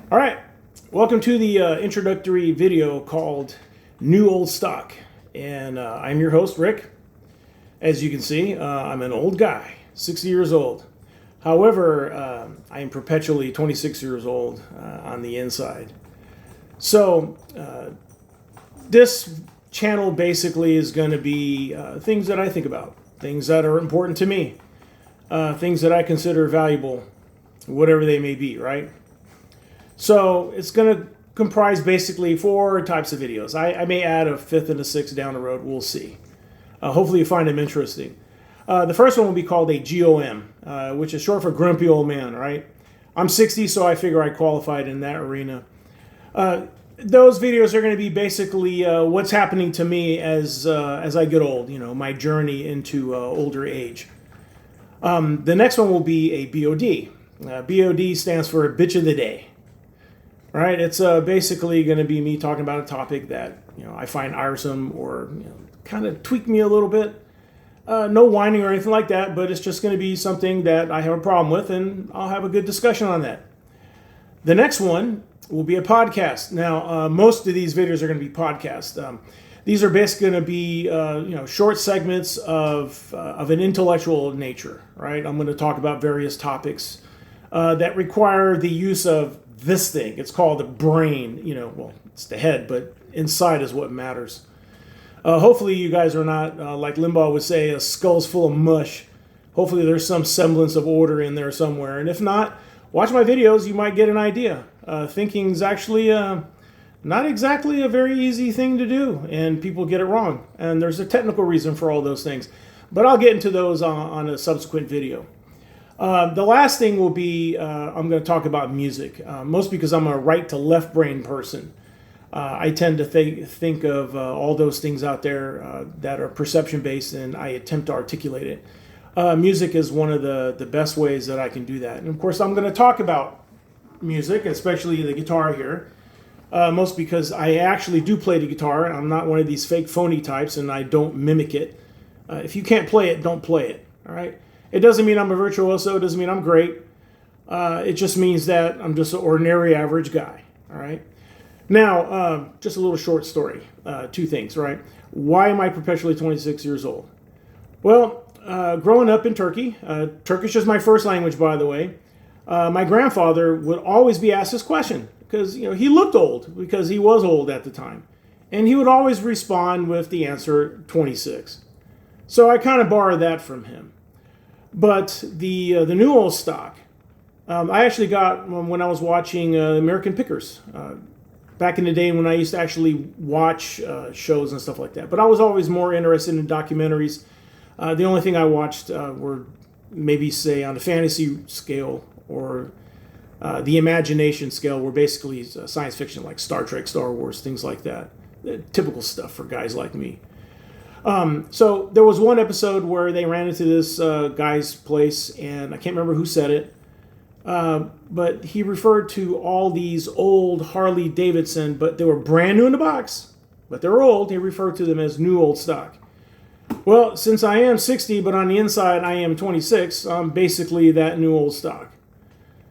All right, welcome to the introductory video called New Old Stock. And I'm your host, Rick. As you can see, I'm an old guy, 60 years old. However, I am perpetually 26 years old on the inside. So this channel basically is going to be things that I think about, things that are important to me, things that I consider valuable, whatever they may be, right? So it's going to comprise basically 4 types of videos. I may add a 5th and a 6th down the road. We'll see. Hopefully you find them interesting. The first one will be called a GOM, which is short for Grumpy Old Man, right? I'm 60, so I figure I qualified in that arena. Those videos are going to be basically what's happening to me as I get old, you know, my journey into older age. The next one will be a BOD. BOD stands for Bitch of the Day. Right, it's basically going to be me talking about a topic that I find tiresome or kind of tweak me a little bit. No whining or anything like that, but it's just going to be something that I have a problem with, and I'll have a good discussion on that. The next one will be a podcast. Now, most of these videos are going to be podcasts. These are basically going to be short segments of an intellectual nature. Right, I'm going to talk about various topics that require the use of this thing. It's called the brain. Well, it's the head, but inside is what matters. Hopefully you guys are not, like Limbaugh would say, a skull's full of mush. Hopefully there's some semblance of order in there somewhere. And if not, watch my videos. You might get an idea. Thinking's actually not exactly a very easy thing to do, and people get it wrong. And there's a technical reason for all those things. But I'll get into those on a subsequent video. The last thing will be I'm going to talk about music, mostly because I'm a right to left brain person. I tend to think of all those things out there that are perception based, and I attempt to articulate it. Music is one of the best ways that I can do that. And of course, I'm going to talk about music, especially the guitar here, most because I actually do play the guitar. I'm not one of these fake phony types, and I don't mimic it. If you can't play it, don't play it. All right. It doesn't mean I'm a virtuoso. It doesn't mean I'm great. It just means that I'm just an ordinary average guy. All right. Now, just a little short story. 2 things, right? Why am I perpetually 26 years old? Well, growing up in Turkey, Turkish is my first language, by the way. My grandfather would always be asked this question because he looked old because he was old at the time, and he would always respond with the answer 26. So I kind of borrowed that from him. But the new old stock, I actually got when I was watching American Pickers back in the day when I used to actually watch shows and stuff like that. But I was always more interested in documentaries. The only thing I watched were maybe say on the fantasy scale or the imagination scale were basically science fiction like Star Trek, Star Wars, things like that. Typical stuff for guys like me. So there was one episode where they ran into this guy's place, and I can't remember who said it, but he referred to all these old Harley Davidson, but they were brand new in the box, but they were old. He referred to them as new old stock. Well, since I am 60, but on the inside I am 26, I'm basically that new old stock.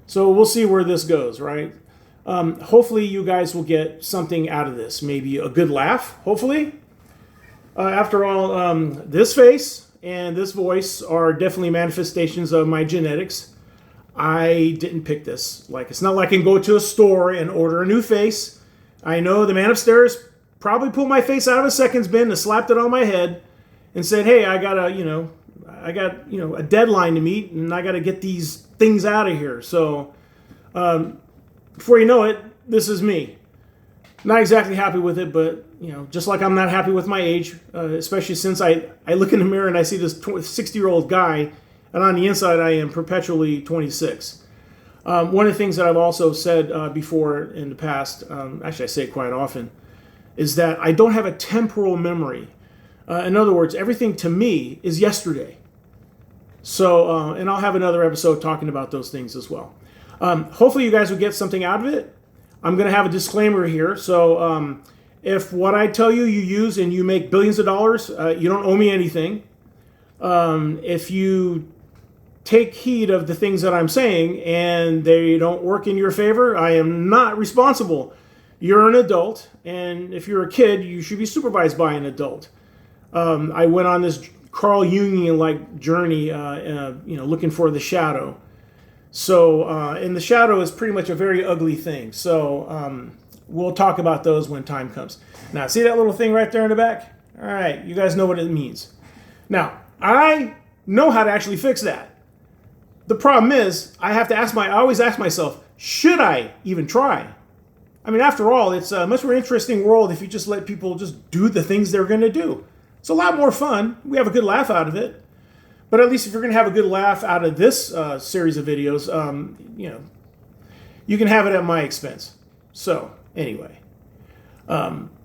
So we'll see where this goes, right? Hopefully you guys will get something out of this, maybe a good laugh, hopefully. After all, this face and this voice are definitely manifestations of my genetics. I didn't pick this. It's not like I can go to a store and order a new face. I know the man upstairs probably pulled my face out of a seconds bin and slapped it on my head and said, "Hey, I got a deadline to meet, and I got to get these things out of here." So, before you know it, this is me. Not exactly happy with it, but just like I'm not happy with my age, especially since I look in the mirror and I see this 60-year-old guy, and on the inside I am perpetually 26. One of the things that I've also said before in the past, actually I say it quite often, is that I don't have a temporal memory. In other words, everything to me is yesterday. So, and I'll have another episode talking about those things as well. Hopefully you guys will get something out of it. I'm going to have a disclaimer here. So if what I tell you use and you make billions of dollars, you don't owe me anything. If you take heed of the things that I'm saying and they don't work in your favor, I am not responsible. You're an adult, and if you're a kid, you should be supervised by an adult. I went on this Carl Jungian-like journey, looking for the shadow. So, and the shadow is pretty much a very ugly thing. So, we'll talk about those when time comes. Now, see that little thing right there in the back? All right, you guys know what it means. Now, I know how to actually fix that. The problem is, I always ask myself, should I even try? I mean, after all, it's a much more interesting world if you just let people just do the things they're going to do. It's a lot more fun. We have a good laugh out of it. But at least if you're going to have a good laugh out of this series of videos, you can have it at my expense. So, anyway,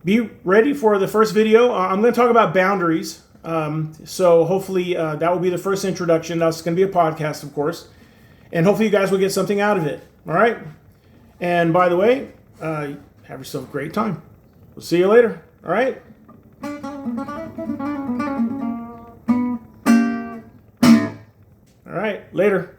be ready for the first video. I'm going to talk about boundaries. So hopefully that will be the first introduction. That's going to be a podcast, of course. And hopefully you guys will get something out of it. All right? And by the way, have yourself a great time. We'll see you later. All right? All right, later.